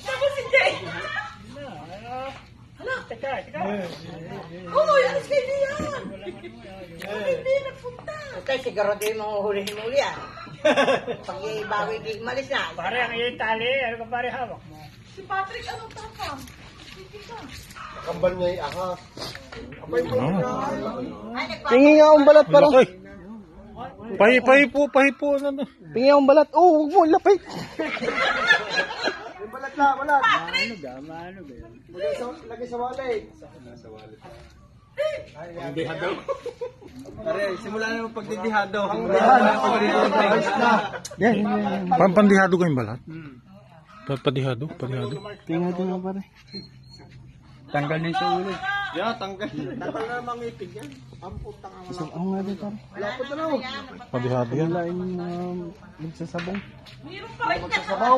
Tapos hindi. Hala. Teka. Uy, alas kayo niyan. Hindi nagpunta. Okay, siguro din mo huli-huli ah. Pag ibawi di malis na. Pare, ang iyong tali. Ano ka pare hawak mo? Si Patrick, anong tapang? Kambal niya yung ahas. Apay mo na. Tingin nga akong balat parang. Pahipo na to. Tingin akong balat. Oh, huwag mo, lapit. Yung balat na, balat. Ano ba? Lagay sa wallet. Pagdihado. Pare, simula na yung pagdidihado. Yan. Pandihado ko yung balat. Padihado. Tingin nga pare. Tanggal na sa ulo. Yeah, tanggal. Tanggal na mangipig yan. Ang putang ang So, ako nga din pare. lapot na lang. Padihado yan. Wala yung magsasabong. Mayroon pa rin. Sabaw.